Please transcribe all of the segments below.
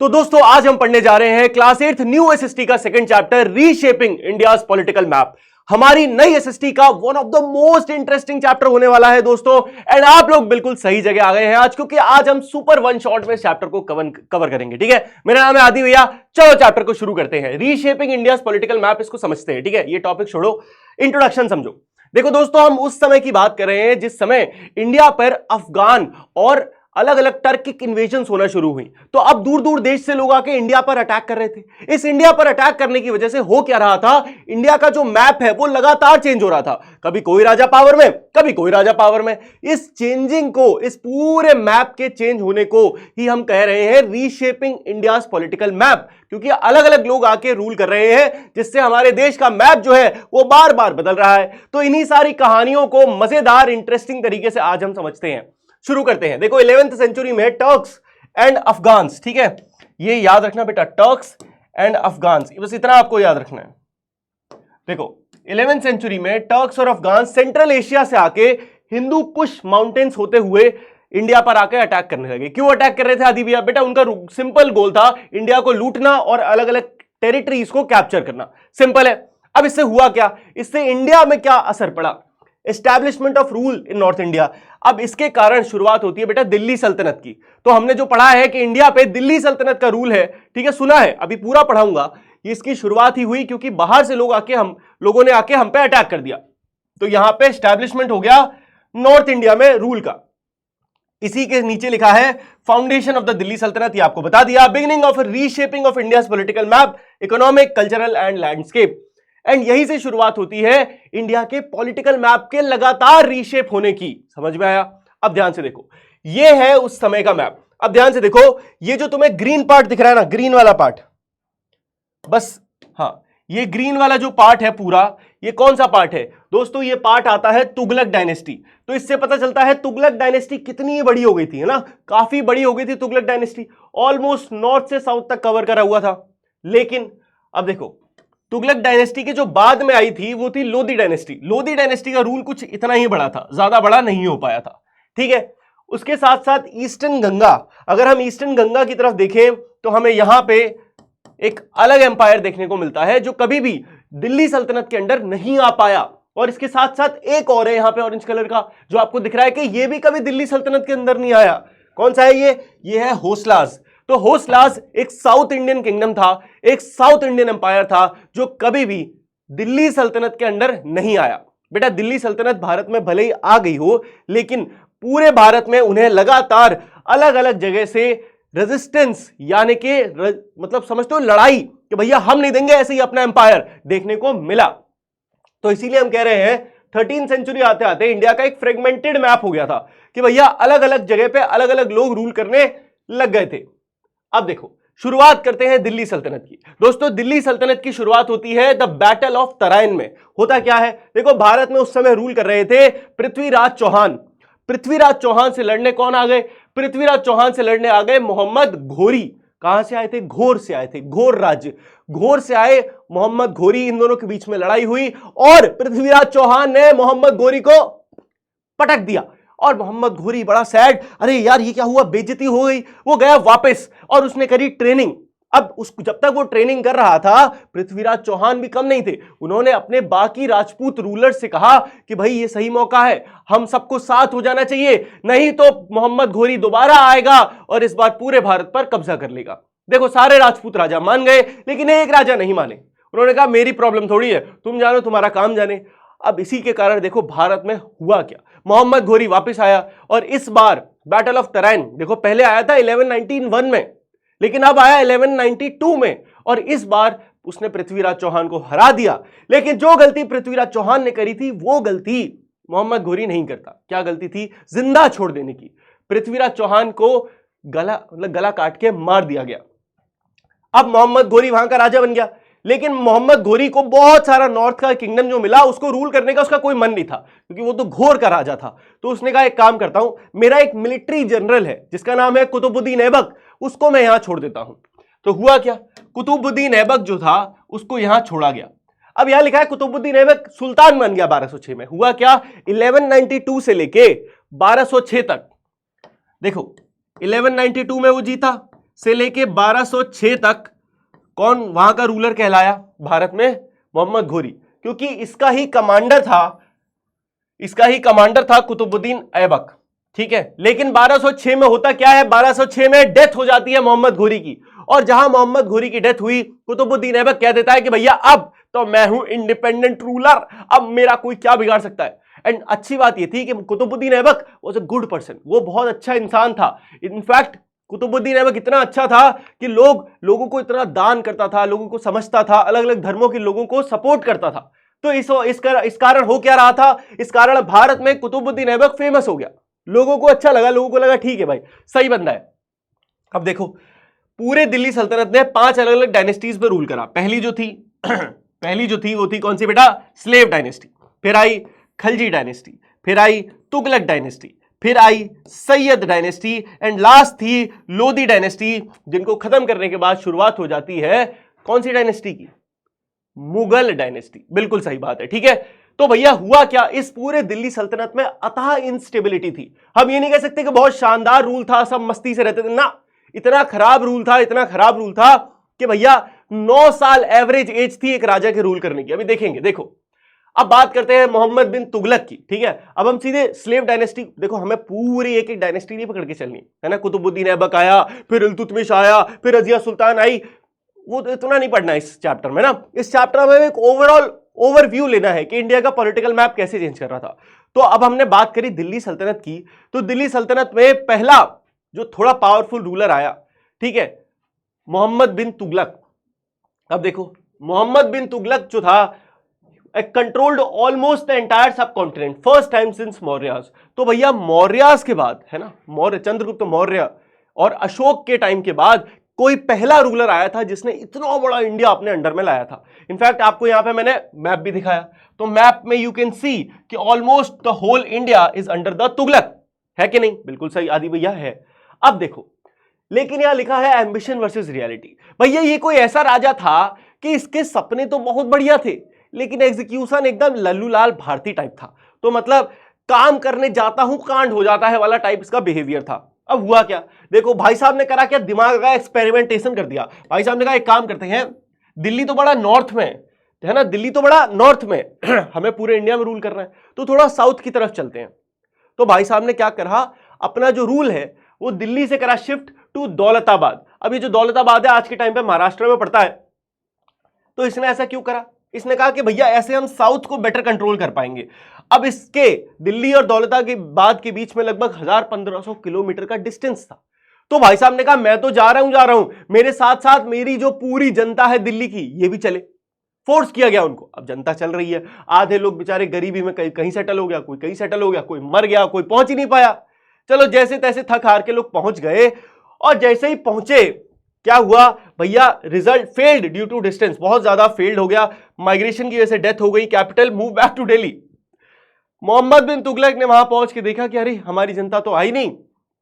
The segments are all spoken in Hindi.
तो दोस्तों आज हम पढ़ने जा रहे हैं क्लास 8th न्यू एसएसटी का second chapter reshaping India's political map. हमारी नई एसएसटी का one of the most interesting chapter होने वाला है दोस्तों। एंड आप लोग बिल्कुल सही जगह आ गए हैं आज, क्योंकि आज हम सुपर वन शॉट में इस चैप्टर को कवर करेंगे। ठीक है, मेरा नाम है आदि भैया। चलो चैप्टर को शुरू करते हैं। रीशेपिंग इंडियाज पॉलिटिकल मैप, इसको समझते हैं। ठीक है, ये टॉपिक छोड़ो, इंट्रोडक्शन समझो। देखो दोस्तों, हम उस समय की बात कर रहे हैं जिस समय इंडिया पर अफगान और अलग अलग टर्किक इन्वेजन होना शुरू हुई। तो अब दूर दूर देश से लोग आके इंडिया पर अटैक कर रहे थे। इस इंडिया पर अटैक करने की वजह से हो क्या रहा था, इंडिया का जो मैप है वो लगातार चेंज हो रहा था। कभी कोई राजा पावर में, कभी कोई राजा पावर में। इस चेंजिंग को, इस पूरे मैप के चेंज होने को ही हम कह रहे हैं रीशेपिंग इंडियाज पॉलिटिकल मैप, क्योंकि अलग अलग लोग आके रूल कर रहे हैं, जिससे हमारे देश का मैप जो है वो बार बार बदल रहा है। तो इन्हीं सारी कहानियों को मजेदार इंटरेस्टिंग तरीके से आज हम समझते हैं। शुरू करते हैं। देखो 11th सेंचुरी में टर्क्स एंड अफगान्स, ठीक है, ये याद रखना बेटा, टर्क्स एंड अफगान्स, बस इतना आपको याद रखना है। देखो 11th सेंचुरी में टर्क्स और अफगान्स सेंट्रल एशिया से आके हिंदू कुश माउंटेन्स होते हुए इंडिया पर आके अटैक करने लगे। क्यों अटैक कर रहे थे आदि भैया? बेटा उनका सिंपल गोल था इंडिया को लूटना और अलग अलग टेरिटरीज को कैप्चर करना। सिंपल है। अब इससे हुआ क्या, इससे इंडिया में क्या असर पड़ा? Establishment of rule in north India. अब इसके कारण शुरुआत होती है बेटा दिल्ली सल्तनत की। तो हमने जो पढ़ा है कि इंडिया पे दिल्ली सल्तनत का रूल है, ठीक है, सुना है, अभी पूरा पढ़ाऊंगा। इसकी शुरुआत ही हुई क्योंकि बाहर से लोगों ने आके हम पे अटैक कर दिया। तो यहां पे एस्टैब्लिशमेंट हो गया नॉर्थ इंडिया में रूल का। इसी के नीचे लिखा है फाउंडेशन ऑफ द दिल्ली सल्तनत, ये आपको बता दिया। Beginning of reshaping of India's political map, economic, cultural and landscape. And यहीं से शुरुआत होती है इंडिया के पॉलिटिकल मैप के लगातार रीशेप होने की। समझ में आया? अब ध्यान से देखो, ये है उस समय का मैप। अब ध्यान से देखो, ये जो तुम्हें ग्रीन पार्ट दिख रहा है ना, ग्रीन वाला पार्ट, बस हाँ, ये ग्रीन वाला जो पार्ट है पूरा, ये कौन सा पार्ट है दोस्तों? ये पार्ट आता है तुगलक डायनेस्टी। तो इससे पता चलता है तुगलक डायनेस्टी कितनी बड़ी हो गई थी, है ना, काफी बड़ी हो गई थी तुगलक डायनेस्टी। ऑलमोस्ट नॉर्थ से साउथ तक कवर करा हुआ था। लेकिन अब देखो, तुगलक डायनेस्टी के जो बाद में आई थी वो थी लोधी डायनेस्टी। लोधी डायनेस्टी का रूल कुछ इतना ही बड़ा था, ज्यादा बड़ा नहीं हो पाया था। ठीक है, उसके साथ साथ ईस्टर्न गंगा, अगर हम ईस्टर्न गंगा की तरफ देखें तो हमें यहां पे एक अलग एम्पायर देखने को मिलता है जो कभी भी दिल्ली सल्तनत के अंडर नहीं आ पाया। और इसके साथ साथ एक और है यहां पे ऑरेंज कलर का, जो आपको दिख रहा है कि ये भी कभी दिल्ली सल्तनत के अंदर नहीं आया। कौन सा है ये है होसलास। तो होसलास एक साउथ इंडियन किंगडम था, एक साउथ इंडियन एम्पायर था, जो कभी भी दिल्ली सल्तनत के अंडर नहीं आया। बेटा दिल्ली सल्तनत भारत में भले ही आ गई हो, लेकिन पूरे भारत में उन्हें लगातार अलग अलग जगह से रेजिस्टेंस, यानी कि मतलब समझते हो लड़ाई, कि भैया हम नहीं देंगे ऐसे ही अपना एम्पायर, देखने को मिला। तो इसीलिए हम कह रहे हैं 13th सेंचुरी आते आते इंडिया का एक फ्रेगमेंटेड मैप हो गया था, कि भैया अलग अलग जगह पे अलग अलग लोग रूल करने लग गए थे। अब देखो, शुरुआत करते हैं दिल्ली सल्तनत की। दोस्तों दिल्ली सल्तनत की शुरुआत होती है द बैटल ऑफ तराइन में। होता क्या है, देखो भारत में उस समय रूल कर रहे थे पृथ्वीराज चौहान। पृथ्वीराज चौहान से लड़ने कौन आ गए? पृथ्वीराज चौहान से लड़ने आ गए मोहम्मद घोरी। कहां से आए थे? घोर से आए थे, घोर राज्य, घोर से आए मोहम्मद घोरी। इन दोनों के बीच में लड़ाई हुई और पृथ्वीराज चौहान ने मोहम्मद घोरी को पटक दिया। और मोहम्मद घोरी बड़ा सैड, अरे यार ये क्या हुआ, बेइज्जती हो गई। वो गया वापस और उसने करी ट्रेनिंग। अब जब तक वो ट्रेनिंग कर रहा था, पृथ्वीराज चौहान भी कम नहीं थे। उन्होंने अपने बाकी राजपूत रूलर से कहा कि भाई ये सही मौका है, हम सबको साथ हो जाना चाहिए, नहीं तो मोहम्मद घोरी दोबारा आएगा और इस बार पूरे भारत पर कब्जा कर लेगा। देखो सारे राजपूत राजा मान गए, लेकिन एक राजा नहीं माने। उन्होंने कहा मेरी प्रॉब्लम थोड़ी है, तुम जानो तुम्हारा काम जाने। अब इसी के कारण देखो भारत में हुआ क्या, मोहम्मद घोरी वापस आया और इस बार बैटल ऑफ तराइन, देखो पहले आया था 1191 में, लेकिन अब आया 1192 में, और इस बार उसने पृथ्वीराज चौहान को हरा दिया। लेकिन जो गलती पृथ्वीराज चौहान ने करी थी, वो गलती मोहम्मद घोरी नहीं करता। क्या गलती थी? जिंदा छोड़ देने की। पृथ्वीराज चौहान को गला काट के मार दिया गया। अब मोहम्मद घोरी वहां का राजा बन गया, लेकिन मोहम्मद घोरी को बहुत सारा नॉर्थ का किंगडम जो मिला, उसको रूल करने का उसका कोई मन नहीं था, क्योंकि वो तो घोर का राजा था। तो उसने कहा एक काम करता हूं, मेरा एक मिलिट्री जनरल है जिसका नाम है कुतुबुद्दीन ऐबक, उसको मैं यहां छोड़ देता हूं। तो हुआ क्या, कुतुबुद्दीन ऐबक जो था उसको यहां छोड़ा गया। अब यहां लिखा है कुतुबुद्दीन ऐबक सुल्तान बन गया 1206 में। हुआ क्या, 1192 से लेके 1206 तक, देखो 1192 में वो जीता, से लेके 1206 तक कौन वहां का रूलर कहलाया भारत में? मोहम्मद घोरी, क्योंकि इसका ही कमांडर था कुतुबुद्दीन ऐबक। ठीक है, लेकिन 1206 में होता क्या है, 1206 में डेथ हो जाती है मोहम्मद घोरी की, और जहां मोहम्मद घोरी की डेथ हुई, कुतुबुद्दीन ऐबक कह देता है कि भैया अब तो मैं हूं इंडिपेंडेंट रूलर, अब मेरा कोई क्या बिगाड़ सकता है। एंड अच्छी बात यह थी कि Qutbuddin Aibak was a good person, वो बहुत अच्छा इंसान था। इनफैक्ट कुतुबुद्दीन ऐबक इतना अच्छा था कि लोगों को इतना दान करता था, लोगों को समझता था, अलग अलग धर्मों के लोगों को सपोर्ट करता था। तो इस कारण हो क्या रहा था, इस कारण भारत में कुतुबुद्दीन ऐबक फेमस हो गया, लोगों को अच्छा लगा, लोगों को लगा ठीक है भाई सही बंदा है। अब देखो पूरे दिल्ली सल्तनत ने 5 अलग अलग डायनेस्टीज पर रूल करा। पहली जो थी वो थी कौन सी बेटा? Slave dynasty. फिर आई खलजी डायनेस्टी, फिर आई तुगलक डायनेस्टी, फिर आई सैयद डायनेस्टी, एंड लास्ट थी लोधी डायनेस्टी, जिनको खत्म करने के बाद शुरुआत हो जाती है कौन सी डायनेस्टी की? मुगल डायनेस्टी। बिल्कुल सही बात है। ठीक है, तो भैया हुआ क्या, इस पूरे दिल्ली सल्तनत में अथाह इंस्टेबिलिटी थी। हम ये नहीं कह सकते कि बहुत शानदार रूल था, सब मस्ती से रहते थे ना, इतना खराब रूल था कि भैया 9 साल एवरेज एज थी एक राजा के रूल करने की। अभी देखेंगे, देखो अब बात करते हैं मोहम्मद बिन तुगलक की। ठीक है, अब हम सीधे स्लेव डायनेस्टी, देखो हमें पूरी एक एक डायनेस्टी नहीं पकड़ के चलनी है ना, कुतुबुद्दीन ऐबक आया, फिर इल्तुतमिश आया, फिर रजिया सुल्तान आई, वो तो इतना नहीं पढ़ना इस चैप्टर में ना। इस चैप्टर में एक ओवरव्यू लेना है कि इंडिया का पॉलिटिकल मैप कैसे चेंज कर रहा था। तो अब हमने बात करी दिल्ली सल्तनत की, तो दिल्ली सल्तनत में पहला जो थोड़ा पावरफुल रूलर आया, ठीक है, मोहम्मद बिन तुगलक। अब देखो मोहम्मद बिन तुगलक जो था कंट्रोल्ड ऑलमोस्ट द एंटायर सब continent first time since Mauryas. तो भैया मौर्यास के बाद है ना, मौर्य चंद्रगुप्त मौर्य और अशोक के टाइम के बाद कोई पहला रूलर आया था जिसने इतना बड़ा इंडिया अपने अंडर में लाया था। इनफैक्ट आपको यहां पे मैंने मैप भी दिखाया, तो मैप में यू कैन सी कि almost the whole India is under the Tughlaq, है कि नहीं? बिल्कुल सही आदि भैया है। अब देखो लेकिन यहां लिखा है एम्बिशन वर्सेस रियलिटी। भैया ये कोई ऐसा राजा था कि इसके सपने तो बहुत बढ़िया थे, लेकिन एग्जीक्यूशन एकदम लल्लूलाल भारती टाइप था। तो मतलब काम करने जाता हूं कांड हो जाता है वाला टाइप इसका बिहेवियर था। अब हुआ क्या, देखो भाई साहब ने करा क्या, दिमाग का एक्सपेरिमेंटेशन कर दिया। भाई साहब ने कहा एक काम करते हैं, दिल्ली तो बड़ा नॉर्थ में है ना, दिल्ली तो बड़ा नॉर्थ में हमें पूरे इंडिया में रूल करना है, तो थोड़ा साउथ की तरफ चलते हैं। तो भाई साहब ने क्या करा, अपना जो रूल है वो दिल्ली से करा शिफ्ट टू दौलताबाद। अब ये जो दौलताबाद है आज के टाइम पे महाराष्ट्र में पड़ता है। तो इसने ऐसा क्यों करा, इसने कहा कि भैया ऐसे हम साउथ को बेटर कंट्रोल कर पाएंगे। अब इसके दिल्ली और दौलताबाद के बीच में लगभग 1500 किलोमीटर का डिस्टेंस था। तो भाई साहब ने कहा मैं तो जा रहा हूं, मेरे साथ साथ मेरी जो पूरी जनता है दिल्ली की ये भी चले। फोर्स किया गया उनको। अब जनता चल रही है, आधे लोग बेचारे गरीबी में कहीं सेटल हो गया, कोई कहीं सेटल हो गया, कोई मर गया, कोई पहुंच ही नहीं पाया। चलो जैसे तैसे थक हार के लोग पहुंच गए, और जैसे ही पहुंचे क्या हुआ भैया, result failed due to distance, बहुत ज्यादा फेल्ड हो गया, माइग्रेशन की वजह से डेथ हो गई, capital move back to Delhi. Mohammad bin Tughlaq ने वहां पहुंच के देखा कि अरे हमारी जनता तो आई नहीं।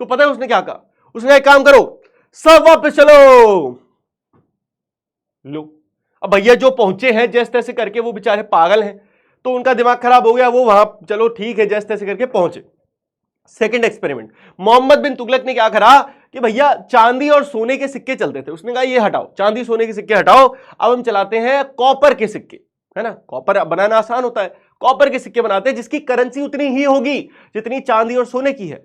तो पता है उसने क्या कहा, उसने एक काम करो सब वापस चलो लो। अब भैया जो पहुंचे हैं जैसे तैसे करके, वो बेचारे पागल हैं, तो उनका दिमाग खराब हो गया, वो वहां चलो ठीक है जैसे तैसे करके पहुंचे। सेकंड एक्सपेरिमेंट, मोहम्मद बिन तुगलक ने क्या करा कि भैया चांदी और सोने के सिक्के चलते थे, उसने कहा ये हटाओ, चांदी सोने के सिक्के हटाओ, अब हम चलाते हैं कॉपर के सिक्के, है ना, कॉपर बनाना आसान होता है, कॉपर के सिक्के बनाते हैं जिसकी करेंसी उतनी ही होगी जितनी चांदी और सोने की है।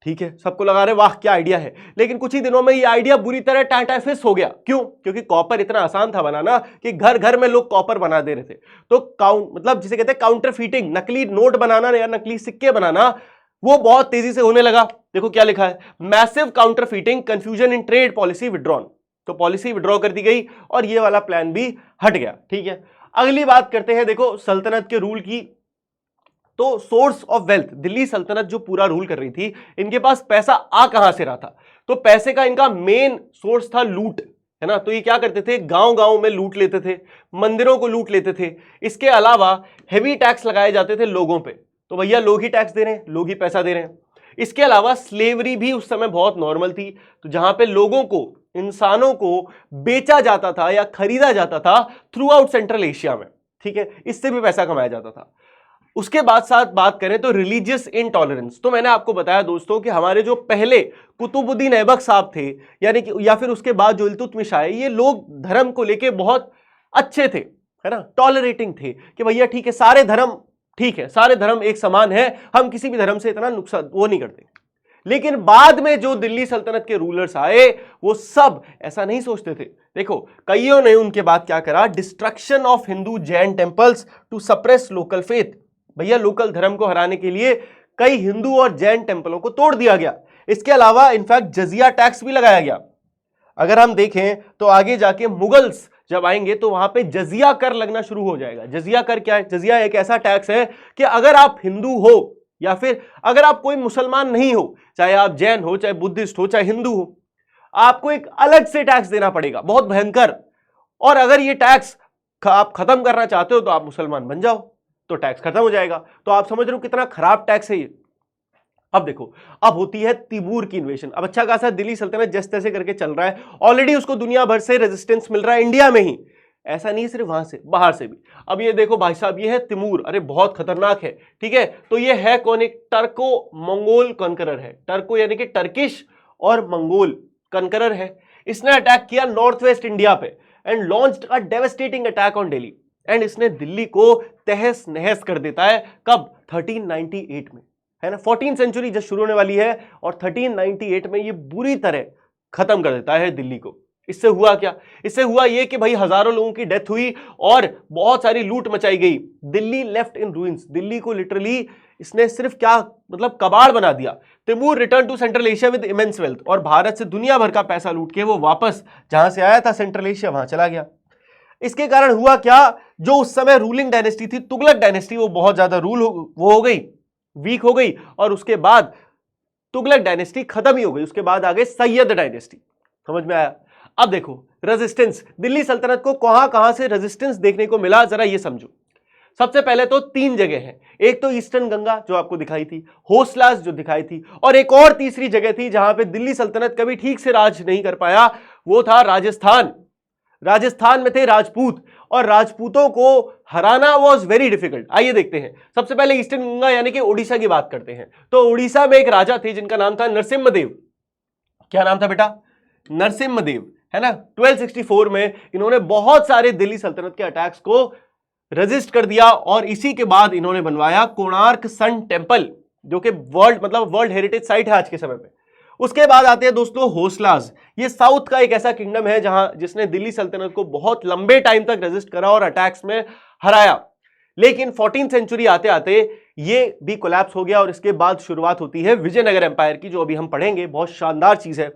ठीक है, सबको लगा रहे वाह क्या आइडिया है, लेकिन कुछ ही दिनों में ये आइडिया बुरी तरह टाटाफिस हो गया। क्यों? क्योंकि कॉपर इतना आसान था बनाना कि घर घर में लोग कॉपर बना दे रहे थे। तो मतलब जिसे कहते हैं काउंटर फीटिंग, नकली नोट बनाना या नकली सिक्के बनाना, वो बहुत तेजी से होने लगा। देखो क्या लिखा है, massive counter fitting, confusion in trade policy withdrawn. तो पॉलिसी विड्रॉ कर दी गई और ये वाला प्लान भी हट गया। ठीक है, अगली बात करते हैं देखो सल्तनत के रूल की। तो सोर्स ऑफ वेल्थ, दिल्ली सल्तनत जो पूरा रूल कर रही थी, इनके पास पैसा आ कहां से रहा था, तो पैसे का इनका मेन सोर्स था लूट, है ना। तो ये क्या करते थे, गांव गांव में लूट लेते थे, मंदिरों को लूट लेते थे। इसके अलावा हेवी टैक्स लगाए जाते थे लोगों पे, तो भैया लोग ही टैक्स दे रहे हैं, लोग ही पैसा दे रहे हैं। इसके अलावा स्लेवरी भी उस समय बहुत नॉर्मल थी, तो जहां पे लोगों को, इंसानों को बेचा जाता था या खरीदा जाता था थ्रू आउट सेंट्रल एशिया में, ठीक है, इससे भी पैसा कमाया जाता था। उसके बाद साथ बात करें तो रिलीजियस इनटॉलरेंस, तो मैंने आपको बताया दोस्तों कि हमारे जो पहले कुतुबुद्दीन ऐबक साहब थे, यानी कि या फिर उसके बाद जो इल्तुतमिश आए, ये लोग धर्म को लेके बहुत अच्छे थे, है ना, टॉलरेटिंग थे कि भैया ठीक है, सारे धर्म ठीक है, सारे धर्म एक समान है, हम किसी भी धर्म से इतना नुकसान वो नहीं करते। लेकिन बाद में जो दिल्ली सल्तनत के रूलर्स आए, वो सब ऐसा नहीं सोचते थे। देखो कईयों ने उनके बाद क्या करा, destruction of Hindu Jain temples to suppress local faith. भैया लोकल धर्म को हराने के लिए कई हिंदू और जैन टेम्पलों को तोड़ दिया गया। इसके अलावा इनफैक्ट जजिया टैक्स भी लगाया गया। अगर हम देखें तो आगे जाके मुगल्स जब आएंगे तो वहां पे जजिया कर लगना शुरू हो जाएगा। जजिया कर क्या है? जजिया एक ऐसा टैक्स है कि अगर आप हिंदू हो या फिर अगर आप कोई मुसलमान नहीं हो, चाहे आप जैन हो, चाहे बुद्धिस्ट हो, चाहे हिंदू हो, आपको एक अलग से टैक्स देना पड़ेगा, बहुत भयंकर। और अगर ये टैक्स आप खत्म करना चाहते हो तो आप मुसलमान बन जाओ, तो टैक्स खत्म हो जाएगा। तो आप समझ रहे हो कितना खराब टैक्स है ये। अब देखो, अब होती है तिमूर की इन्वेशन। अब अच्छा खासा दिल्ली सल्तनत जैसे तैसे करके चल रहा है, ऑलरेडी उसको दुनिया भर से रेजिस्टेंस मिल रहा है, इंडिया में ही, ऐसा नहीं सिर्फ वहां से, बाहर से भी। अब ये देखो भाई साहब, ये है तिमूर, अरे बहुत खतरनाक है, ठीक है। तो ये है कौन? एक टर्को मंगोल कॉन्करर है। टर्को यानी कि टर्किश और मंगोल कॉन्करर है। इसने अटैक किया नॉर्थ वेस्ट इंडिया पे and launched a devastating attack on Delhi. And इसने दिल्ली को तहस नहस कर देता है। कब? 1398 में, है ना। 14th सेंचुरी जब शुरू होने वाली है और 1398 में ये बुरी तरह खत्म कर देता है दिल्ली को। इससे हुआ क्या? इससे हुआ ये कि भाई हजारों लोगों की डेथ हुई और बहुत सारी लूट मचाई गई। Delhi left in ruins. Delhi को लिटरली इसने सिर्फ क्या मतलब कबाड़ बना दिया। Timur return to central Asia with immense wealth, और भारत से दुनिया भर का पैसा लूट के वो वापस जहां से आया था सेंट्रल एशिया वहां चला गया। इसके कारण हुआ क्या, जो उस समय रूलिंग डायनेस्टी थी तुगलक डायनेस्टी, वो बहुत ज्यादा वो हो गई, वीक हो गई। और उसके बाद तुगलक डायनेस्टी खत्म ही हो गई। उसके बाद आ गई सैयद डायनेस्टी। समझ में आया? अब देखो रेजिस्टेंस, दिल्ली सल्तनत को कहां कहां से रेजिस्टेंस देखने को मिला, जरा ये समझो। सबसे पहले तो 3 जगह हैं। एक तो ईस्टर्न गंगा जो आपको दिखाई थी, होसलास जो दिखाई थी, और एक और तीसरी जगह थी जहां पे दिल्ली सल्तनत कभी ठीक से राज नहीं कर पाया, वो था राजस्थान। राजस्थान में थे राजपूत, और राजपूतों को हराना वॉज वेरी डिफिकल्ट। आइए देखते हैं। सबसे पहले ईस्टर्न गंगा यानी कि उड़ीसा की बात करते हैं। तो उड़ीसा में एक राजा थे जिनका नाम था नरसिम्हदेव। क्या नाम था बेटा? नरसिम्हदेव, है ना। 1264 में इन्होंने बहुत सारे दिल्ली सल्तनत के अटैक्स को रेजिस्ट कर दिया, और इसी के बाद इन्होंने बनवाया कोणार्क सन टेम्पल, जो कि वर्ल्ड हेरिटेज साइट है आज के समय पे। उसके बाद आते हैं दोस्तों होसलास। ये साउथ का एक ऐसा किंगडम है जहां जिसने दिल्ली सल्तनत को बहुत लंबे टाइम तक रेजिस्ट करा और अटैक्स में हराया। लेकिन 14th सेंचुरी आते आते ये भी कोलैप्स हो गया, और इसके बाद शुरुआत होती है विजयनगर एम्पायर की, जो अभी हम पढ़ेंगे, बहुत शानदार चीज है।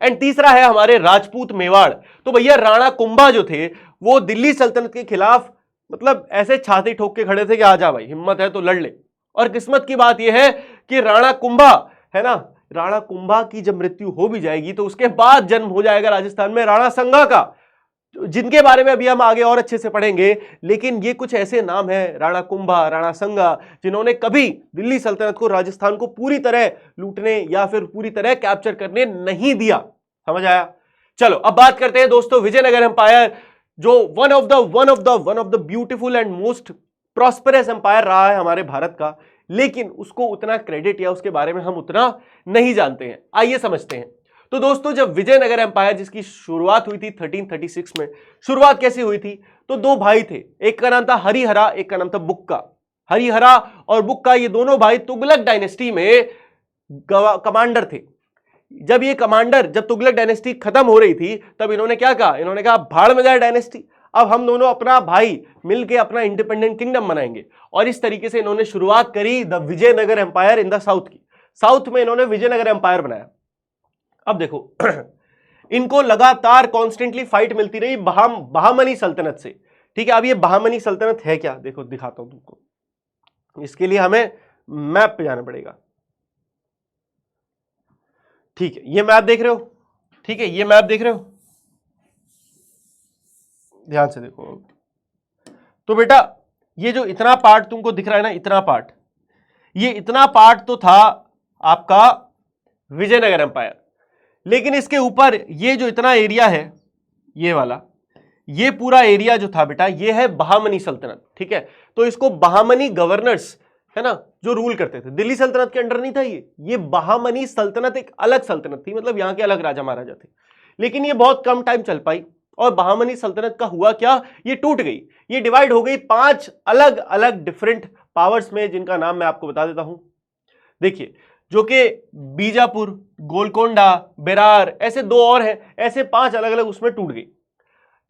एंड तीसरा है हमारे राजपूत मेवाड़। तो भैया राणा कुंभा जो थे वो दिल्ली सल्तनत के खिलाफ मतलब ऐसे छाती ठोक के खड़े थे कि आजा भाई, हिम्मत है तो लड़ ले। और किस्मत की बात यह है कि राणा कुंभा, है ना, राणा कुंभा की जब मृत्यु हो भी जाएगी तो उसके बाद जन्म हो जाएगा राजस्थान में राणा संगा का, जिनके बारे में अभी हम आगे और अच्छे से पढ़ेंगे। लेकिन ये कुछ ऐसे नाम हैं, राणा कुंभा, राणा संगा, जिन्होंने कभी दिल्ली सल्तनत को, राजस्थान को पूरी तरह लूटने या फिर पूरी तरह कैप्चर करने नहीं दिया। समझ आया? चलो अब बात करते हैं दोस्तों विजयनगर एम्पायर, जो one of the beautiful and most prosperous empire रहा है हमारे भारत का, लेकिन उसको उतना क्रेडिट या उसके बारे में हम उतना नहीं जानते हैं। आइए समझते हैं। तो दोस्तों जब विजयनगर एम्पायर जिसकी शुरुआत हुई थी 1336 में, शुरुआत कैसे हुई थी? तो 2 भाई थे, एक का नाम था हरिहरा, एक का नाम था बुक्का। हरिहरा और बुक्का ये दोनों भाई तुगलक डायनेस्टी में कमांडर थे। जब तुगलक डायनेस्टी खत्म हो रही थी तब इन्होंने क्या कहा? इन्होंने कहा भाड़ में जाए डायनेस्टी, अब हम दोनों अपना भाई मिलके अपना इंडिपेंडेंट किंगडम बनाएंगे। और इस तरीके से इन्होंने शुरुआत करी the Vijayanagara empire in the south की। साउथ में इन्होंने विजयनगर एम्पायर बनाया। अब देखो इनको लगातार कॉन्स्टेंटली फाइट मिलती रही बहामनी सल्तनत से। ठीक है, अब ये बहामनी सल्तनत है क्या? देखो दिखाता हूं तुमको। इसके लिए हमें मैप पे जाना पड़ेगा। ठीक है, ये मैप देख रहे हो? ठीक है, ये मैप देख रहे हो? ध्यान से देखो। तो बेटा ये जो इतना पार्ट तुमको दिख रहा है ना, इतना पार्ट, ये इतना पार्ट तो था आपका विजयनगर एम्पायर। लेकिन इसके ऊपर ये जो इतना एरिया है, ये वाला, ये पूरा एरिया जो था बेटा ये है बहामनी सल्तनत, ठीक है। तो इसको बहामनी गवर्नर्स, है ना, जो रूल करते थे, दिल्ली सल्तनत के अंडर नहीं था ये बहामनी सल्तनत एक अलग सल्तनत थी, मतलब यहां के अलग राजा महाराजा थे। लेकिन ये बहुत कम टाइम चल पाई और बहामनी सल्तनत का हुआ क्या, ये टूट गई, ये डिवाइड हो गई 5 अलग अलग डिफरेंट पावर्स में, जिनका नाम मैं आपको बता देता हूं। देखिए, जो कि बीजापुर, गोलकोंडा, बेरार, ऐसे 2 और हैं, ऐसे 5 अलग अलग उसमें टूट गई,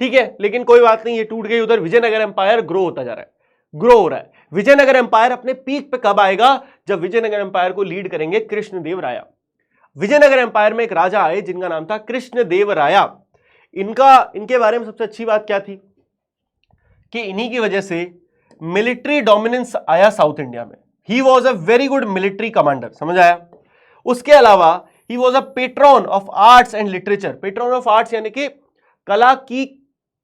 ठीक है। लेकिन कोई बात नहीं, ये टूट गई। उधर विजयनगर एम्पायर ग्रो होता जा रहा है, ग्रो हो रहा है। विजयनगर एम्पायर अपने पीक पे कब आएगा, जब विजयनगर एम्पायर को लीड करेंगे कृष्णदेवराया। विजयनगर एम्पायर में एक राजा आए जिनका नाम था कृष्णदेवराया। इनके बारे में सबसे अच्छी बात क्या थी कि इन्हीं की वजह से मिलिट्री डोमिनेंस आया साउथ इंडिया में। He was a very good military commander, समझ आया। उसके अलावा he was a patron of arts and literature. Patron of arts यानी कि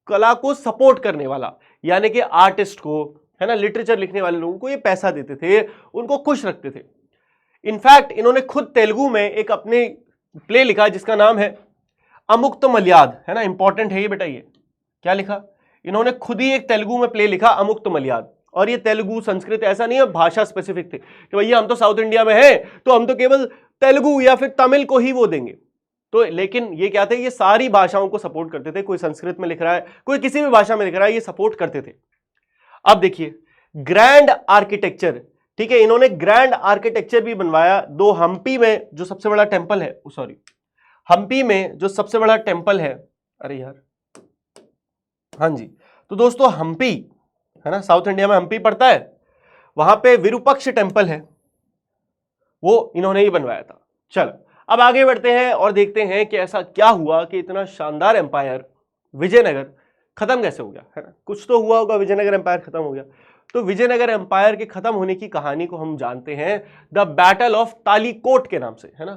कला को सपोर्ट करने वाला, यानी कि आर्टिस्ट को, है ना, लिटरेचर लिखने वाले लोगों को ये पैसा देते थे, उनको खुश रखते थे। इनफैक्ट इन्होंने खुद तेलुगु में एक अपने प्ले लिखा जिसका नाम है अमुक्तमल्याद, है ना, इंपॉर्टेंट है ये बेटा। ये क्या लिखा इन्होंने, खुद ही एक तेलुगु में प्ले लिखा अमुक्तमल्याद। और ये तेलुगु संस्कृत ऐसा नहीं है, भाषा स्पेसिफिक थे कि भैया हम तो साउथ इंडिया में हैं तो हम तो केवल तेलुगु या फिर तमिल को ही वो देंगे। तो लेकिन ये क्या थे, ये सारी भाषाओं को सपोर्ट करते थे। कोई संस्कृत में लिख रहा है, कोई किसी भी भाषा में लिख रहा है, ये सपोर्ट करते थे। अब देखिए ग्रैंड आर्किटेक्चर, ठीक है, इन्होंने ग्रैंड आर्किटेक्चर भी बनवाया। दो हम्पी में जो सबसे बड़ा टेंपल है, सॉरी, हम्पी में जो सबसे बड़ा टेंपल है, अरे यार, हाँ जी, तो दोस्तों हम्पी, है ना, साउथ इंडिया में हम्पी पड़ता है, वहां पे विरूपक्ष टेंपल है, वो इन्होंने ही बनवाया था। चलो अब आगे बढ़ते हैं और देखते हैं कि ऐसा क्या हुआ कि इतना शानदार एम्पायर विजयनगर खत्म कैसे हो गया, है ना। कुछ तो हुआ होगा, विजयनगर एम्पायर खत्म हो गया। तो विजयनगर एम्पायर के खत्म होने की कहानी को हम जानते हैं द बैटल ऑफ तालीकोट के नाम से, है ना।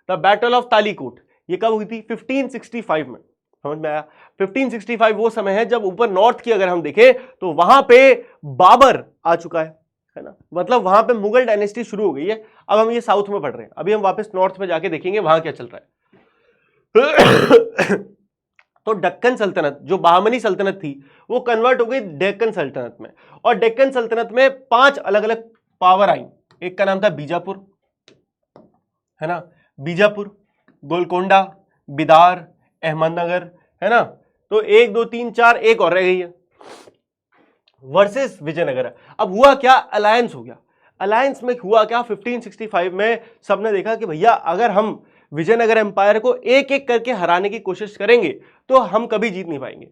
द बैटल ऑफ तालीकोट ये कब हुई थी, 1565 में, समझ में आया। 1565 वो समय है जब ऊपर नॉर्थ की अगर हम देखें तो वहां पे बाबर आ चुका है ना, मतलब वहां पे मुगल डायनेस्टी शुरू हो गई है। अब हम ये साउथ में पढ़ रहे हैं, अभी हम वापस नॉर्थ में जाके देखेंगे वहां क्या चल रहा है। तो दक्कन सल्तनत जो बहामनी सल्तनत थी वो कन्वर्ट हो गई डेक्कन सल्तनत में, और डेक्कन सल्तनत में 5 अलग अलग पावर आई। एक का नाम था बीजापुर, है ना, बीजापुर, गोलकोंडा, बिदार, अहमदनगर, है ना। तो 1 2 3 4 एक और रह गई है वर्सेस विजयनगर। अब हुआ क्या, अलायंस हो गया। अलायंस में हुआ क्या, 1565 में सबने देखा कि भैया अगर हम विजयनगर एम्पायर को एक एक करके हराने की कोशिश करेंगे तो हम कभी जीत नहीं पाएंगे,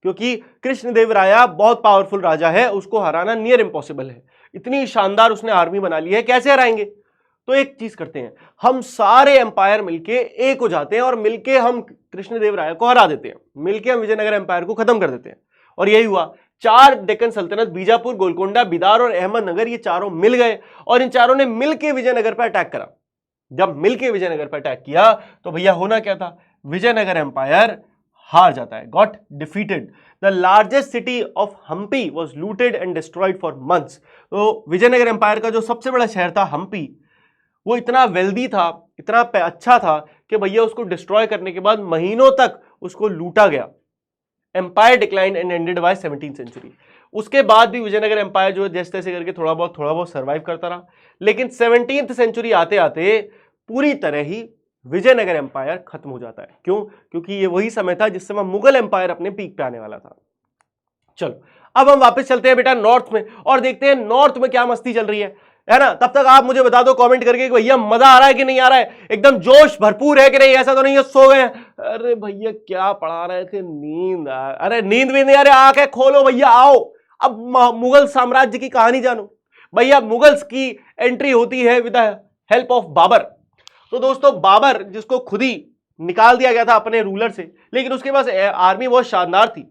क्योंकि कृष्णदेवराया बहुत पावरफुल राजा है, उसको हराना नियर इम्पॉसिबल है। इतनी शानदार उसने आर्मी बना ली है, कैसे हराएंगे। तो एक चीज करते हैं, हम सारे एम्पायर मिलके एक हो जाते हैं और मिलके हम कृष्णदेवराया को हरा देते हैं, मिलके हम विजयनगर एम्पायर को खत्म कर देते हैं। और यही हुआ। 4 डेक्कन सल्तनत, बीजापुर, गोलकोंडा, बिदार और अहमदनगर, ये चारों मिल गए और इन चारों ने मिलके विजयनगर पर अटैक करा। जब मिलके विजयनगर पर अटैक किया तो भैया होना क्या था, विजयनगर एम्पायर हार जाता है, got defeated. The largest city of Hampi was looted and destroyed for months. तो विजयनगर एम्पायर का जो सबसे बड़ा शहर था हम्पी, वो इतना वेल्दी था, इतना अच्छा था कि भैया उसको डिस्ट्रॉय करने के बाद महीनों तक उसको लूटा गया। Empire decline and ended by 17th century. उसके बाद भी विजयनगर एम्पायर जो जैसे तैसे करके थोड़ा बहुत सर्वाइव करता रहा, लेकिन 17th सेंचुरी आते आते पूरी तरह ही विजयनगर एम्पायर खत्म हो जाता है। क्यों, क्योंकि ये वही समय था जिस समय मुगल एम्पायर अपने पीक पे आने वाला था। चलो अब हम वापस चलते हैं बेटा नॉर्थ में और देखते हैं नॉर्थ में क्या मस्ती चल रही है ना। तब तक आप मुझे बता दो कमेंट करके कि भैया मजा आ रहा है कि नहीं आ रहा है, एकदम जोश भरपूर है कि नहीं, ऐसा तो नहीं है सो गए। अरे भैया क्या पढ़ा रहे थे, नींद अरे नींद भी नहीं आ रही, आंखें खोलो भैया, आओ अब मुगल साम्राज्य की कहानी जानो। भैया मुगल्स की एंट्री होती है with the help of Babur. तो दोस्तों बाबर, जिसको खुद ही निकाल दिया गया था अपने रूलर से, लेकिन उसके पास आर्मी बहुत शानदार थी।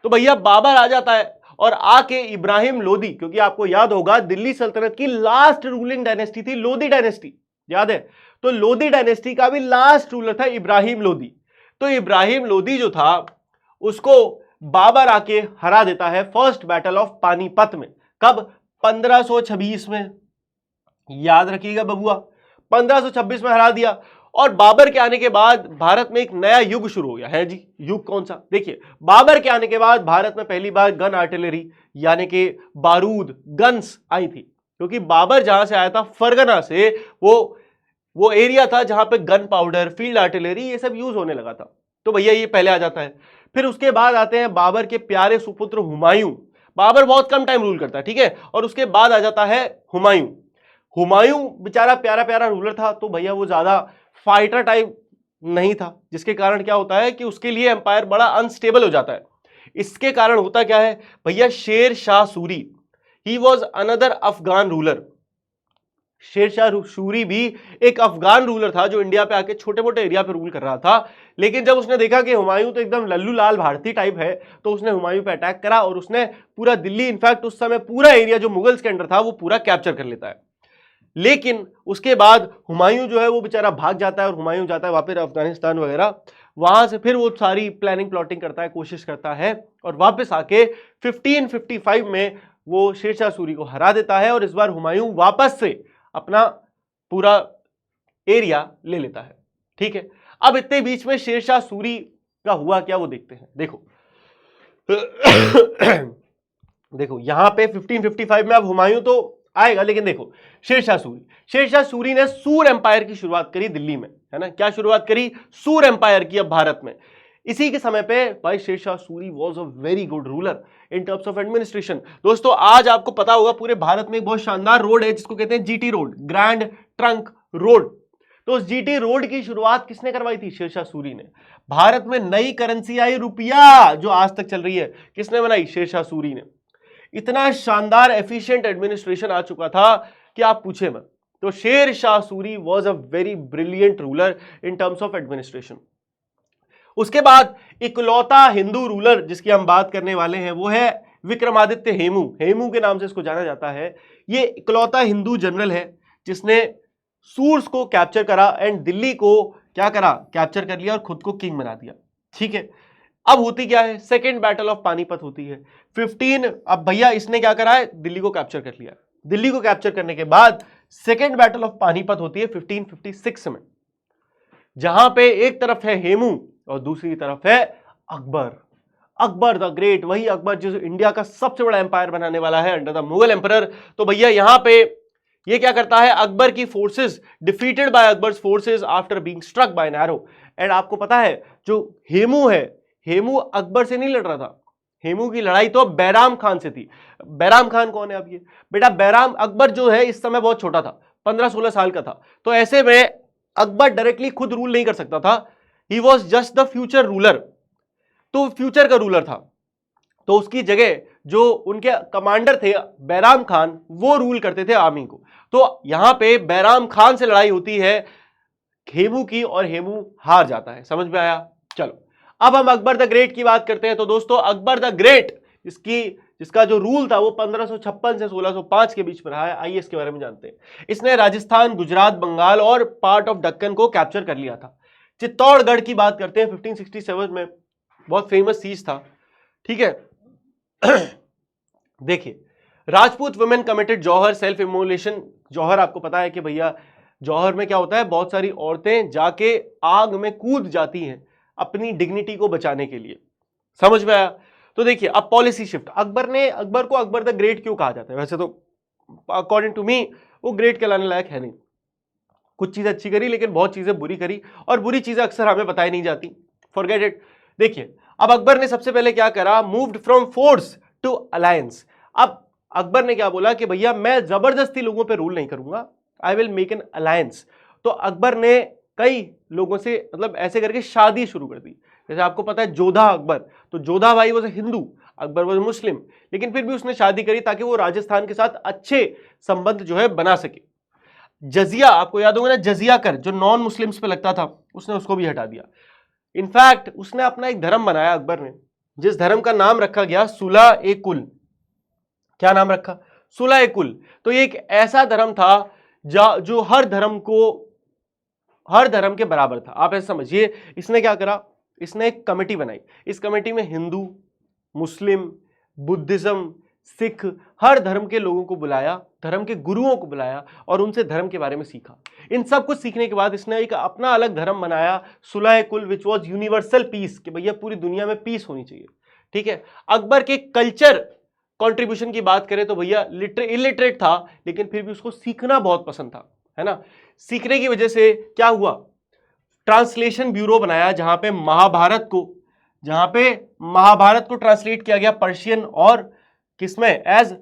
तो भैया बाबर आ जाता है और आके इब्राहिम लोदी, क्योंकि आपको याद होगा दिल्ली सल्तनत की लास्ट रूलिंग डायनेस्टी थी लोदी डायनेस्टी, याद है। तो लोदी डायनेस्टी का भी लास्ट रूलर था इब्राहिम लोदी। तो इब्राहिम लोदी जो था उसको बाबर आके हरा देता है फर्स्ट बैटल ऑफ पानीपत में। कब, 1526 में, याद रखिएगा बबुआ, 1526 में हरा दिया। और बाबर के आने के बाद भारत में एक नया युग शुरू हो गया है जी। युग कौन सा? देखिए, बाबर के आने के बाद भारत में पहली बार गन आर्टिलरी यानी कि बारूद गन्स आई थी, क्योंकि बाबर जहां से आया था फरगना से, वो एरिया था जहां पे गन पाउडर, फील्ड आर्टिलरी ये सब यूज होने लगा था। तो भैया ये पहले आ जाता है। फिर उसके बाद आते हैं बाबर के प्यारे सुपुत्र हुमायूं। बाबर बहुत कम टाइम रूल करता है, ठीक है, और उसके बाद आ जाता है हुमायूं। हुमायूं बेचारा प्यारा प्यारा रूलर था, तो भैया वो ज्यादा फाइटर टाइप नहीं था, जिसके कारण क्या होता है कि उसके लिए एम्पायर बड़ा अनस्टेबल हो जाता है। इसके कारण होता क्या है भैया, Sher Shah Suri, he was another Afghan ruler. Sher Shah Suri भी एक अफगान रूलर था जो इंडिया पे आके छोटे मोटे एरिया पे रूल कर रहा था। लेकिन जब उसने देखा कि हुमायूं तो एकदम लल्लू लाल भारती टाइप है, तो उसने हुमायूं पे अटैक करा और उसने पूरा दिल्ली, इनफैक्ट उस समय पूरा एरिया जो मुगल्स के अंडर था वो पूरा कैप्चर कर लेता है। लेकिन उसके बाद हुमायूं जो है वो बेचारा भाग जाता है और हुमायूं जाता है वापस अफगानिस्तान वगैरह। वहां से फिर वो सारी प्लानिंग प्लॉटिंग करता है, कोशिश करता है, और वापस आके 1555 में वो शेरशाह सूरी को हरा देता है और इस बार हुमायूं वापस से अपना पूरा एरिया ले लेता है। ठीक है, अब इतने बीच में शेरशाह सूरी का हुआ क्या वो देखते हैं। देखो देखो यहां पे 1555 में अब हुमायूं तो आएगा, लेकिन देखो शेरशाह सूरी ने सूर एम्पायर की शुरुआत करी दिल्ली में, है ना। क्या शुरुआत करी? सूर एम्पायर की, अब भारत में। इसी के समय पे भाई Sher Shah Suri was a very good ruler in terms of administration. दोस्तों आज आपको पता होगा पूरे भारत में एक बहुत शानदार रोड है जिसको कहते हैं GT road, grand trunk road. तो उस जीटी रोड की शुरुआत किसने करवाई थी? शेरशाह सूरी ने। भारत में नई करेंसी आई रुपया, जो आज तक चल रही है, किसने बनाई? शेरशाह सूरी ने। इतना शानदार एफिशिएंट एडमिनिस्ट्रेशन आ चुका था कि आप पूछे मत। तो Sher Shah Suri was a very brilliant ruler in terms of administration. उसके बाद इकलौता हिंदू रूलर जिसकी हम बात करने वाले हैं वो है विक्रमादित्य हेमू। हेमू के नाम से इसको जाना जाता है। ये इकलौता हिंदू जनरल है जिसने सूर्स को कैप्चर करा एंड दिल्ली को क्या करा? कैप्चर कर लिया और खुद को किंग बना दिया। ठीक है, अब होती क्या है? सेकेंड बैटल ऑफ पानीपत होती है 15। अब भैया इसने क्या करा है? दिल्ली को कैप्चर कर लिया। दिल्ली को कैप्चर करने के बाद सेकेंड बैटल ऑफ पानीपत होती है 1556 में, जहां पे एक तरफ है हेमू और दूसरी तरफ है अकबर। अकबर द ग्रेट, वही अकबर जो इंडिया का सबसे बड़ा एम्पायर बनाने वाला है अंडर द मुगल एम्परर। तो भैया यहां पे ये क्या करता है? अकबर की forces defeated by Akbar's forces after being struck by an arrow. And आपको पता है जो हेमू है, हेमू अकबर से नहीं लड़ रहा था। हेमू की लड़ाई तो बैराम खान से थी। बैराम खान कौन है? अब ये बेटा बैराम, अकबर जो है इस समय बहुत छोटा था, 15-16 साल का था। तो ऐसे में अकबर डायरेक्टली खुद रूल नहीं कर सकता था। He was just the future ruler, तो फ्यूचर का रूलर था। तो उसकी जगह जो उनके कमांडर थे बैराम खान, वो रूल करते थे आर्मी को। तो यहां पे बैराम खान से लड़ाई होती है हेमू की और हेमू हार जाता है। समझ में आया? चलो अब हम अकबर द ग्रेट की बात करते हैं। तो दोस्तों अकबर द ग्रेट जिसका जो रूल था वो 1556 से 1605 के बीच में रहा है। आइए इसके बारे में जानते हैं। इसने राजस्थान, गुजरात, बंगाल और पार्ट ऑफ दक्कन को कैप्चर कर लिया था। चित्तौड़गढ़ की बात करते हैं 1567 में, बहुत फेमस सीज था। ठीक है देखिए, राजपूत वुमेन कमिटेड जौहर सेल्फ इमोलेशन। जौहर आपको पता है कि भैया जौहर में क्या होता है? बहुत सारी औरतें जाके आग में कूद जाती हैं अपनी डिग्निटी को बचाने के लिए। समझ में आया? तो देखिए अब पॉलिसी शिफ्ट। अकबर को अकबर द ग्रेट क्यों कहा जाता है? वैसे तो अकॉर्डिंग टू मी वो ग्रेट कहलाने लायक है नहीं। कुछ चीजें अच्छी करी लेकिन बहुत चीजें बुरी करी, और बुरी चीजें अक्सर हमें बताई नहीं जाती। Forget it. देखिए अब अकबर ने सबसे पहले क्या करा? Moved from force to alliance. अब अकबर ने क्या बोला कि भैया मैं जबरदस्ती लोगों पे रूल नहीं करूंगा, I will make an alliance. तो अकबर ने कई लोगों से मतलब ऐसे करके शादी शुरू कर दी। जैसे आपको पता है जोधा अकबर, तो जोधा भाई वॉज हिंदू, अकबर वॉज मुस्लिम, लेकिन फिर भी उसने शादी करी ताकि वो राजस्थान के साथ अच्छे संबंध जो है बना सके। जजिया आपको याद होगा ना, जजिया कर जो नॉन मुस्लिम्स पे लगता था, उसने उसको भी हटा दिया। इनफैक्ट उसने अपना एक धर्म बनाया अकबर ने, जिस धर्म का नाम रखा गया सुलह ए कुल। क्या नाम रखा? सुलह ए कुल। तो ये एक ऐसा धर्म था जो हर धर्म के बराबर था। आप ऐसे समझिए, इसने क्या करा? इसने एक कमेटी बनाई। इस कमेटी में हिंदू, मुस्लिम, बुद्धिज्म, सिख, हर धर्म के लोगों को बुलाया, धर्म के गुरुओं को बुलाया और उनसे धर्म के बारे में सीखा। इन सब कुछ सीखने के बाद इसने एक अपना अलग धर्म बनाया, सुलह कुल, विच वॉज यूनिवर्सल पीस, कि भैया पूरी दुनिया में पीस होनी चाहिए। ठीक है। अकबर के कल्चर कंट्रीब्यूशन की बात करें तो भैया इलिटरेट था, लेकिन फिर भी उसको सीखना बहुत पसंद था, है ना। सीखने की वजह से क्या हुआ, ट्रांसलेशन ब्यूरो बनाया, जहां पे महाभारत को ट्रांसलेट किया गया पर्शियन और किसमें, एज